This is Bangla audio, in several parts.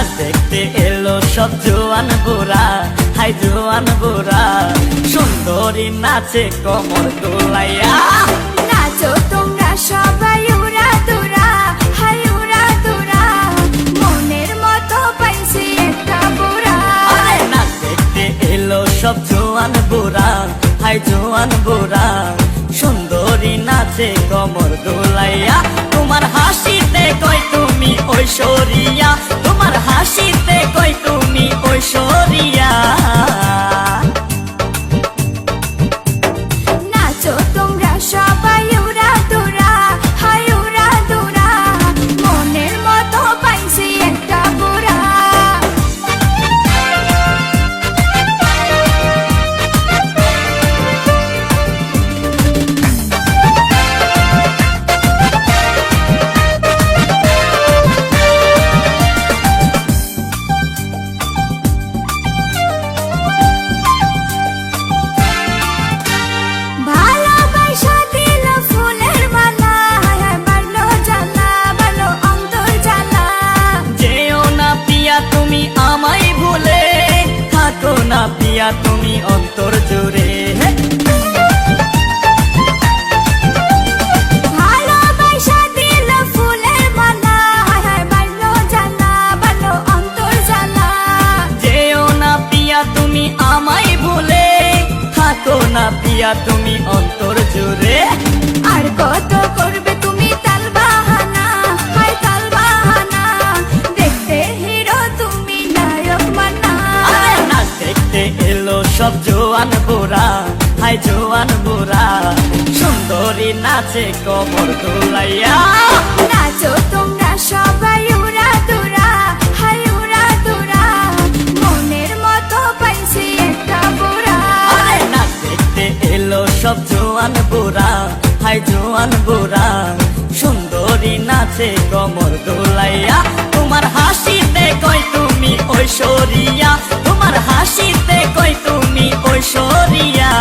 নাচ দেখতে এলো সব জোয়ান বুড়া, হাই জোয়ান বুড়া, সুন্দরী নাচে কোমর দোলাইয়া। নাচো তোমরা সবাই উড়া দুরা, হাই উড়া দুরা, মনের মতো পাইছি একটা বুড়া। আরে নাচ দেখতে এলো সব জোয়ান বুড়া, হাই জোয়ান বুড়া, সুন্দরী নাচে কোমর দোলাইয়া। তোমার হাসিতে কই তুমি ঐশ্বরিয়া, তোমার হাসিতে কই তুমি ঐশ্বরিয়া। নাচো তোমরা সবাই উড়া দুরা, হাই উড়া দুরা, মনের মতো পাইছি একটা বুড়া। ভালোবাসা দিল ফুলের মালা, হায় বাড়লো জ্বালা, বাড়লো অন্তর জ্বালা। যেও না পিয়া তুমি আমায় ভুলে, থাকো না পিয়া তুমি অন্তর জুড়ে। ভালোবাসা দিল ফুলের মালা, হায় বাড়লো জ্বালা, বাড়লো অন্তর জ্বালা। যেও না পিয়া তুমি আমায় ভুলে, থাকো না পিয়া তুমি অন্তর জুড়ে। আর কত করবে তুমি তাল বাহানা, হায় তাল বাহানা, দেখতে হিরো তুমি নায়ক মানা। আরে নাচ দেখতে এলো সব জোয়ান বুড়া, হাই জোয়ান বুড়া, সুন্দরী নাচে কোমর দোলাইয়া। নাচো তোমরা সবাই উড়া দুরা, হাই উড়া দুরা, মনের মতো পাইছি একটা বুড়া। আরে নাচ দেখতে এলো সব জোয়ান বুড়া, হাই জোয়ান বুড়া, সুন্দরী নাচে কোমর দোলাইয়া। তোমার হাসিতে কই তুমি ঐশ্বরিয়া, তোমার হাসিতে কই তুমি ঐশ্বরিয়া।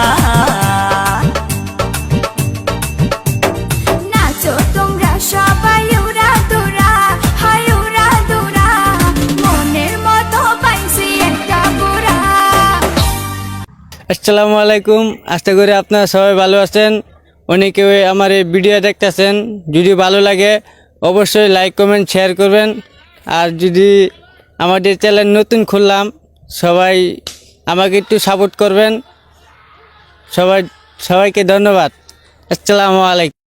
নাচো তোমরা সবাই উড়া দুরা, হাই উড়া দুরা, মনের মতো পাইছি একটা বুড়া। আসসালামু আলাইকুম, আশা করি আপনারা সবাই ভালো আছেন। অনেকে আমার এই ভিডিও দেখতেছেন, যদি ভালো লাগে অবশ্যই লাইক কমেন্ট শেয়ার করবেন। আর যদি আমাদের চ্যানেল নতুন খুললাম, সবাই আমাকে একটু সাপোর্ট করবেন। সবাইকে ধন্যবাদ। আসসালামু আলাইকুম।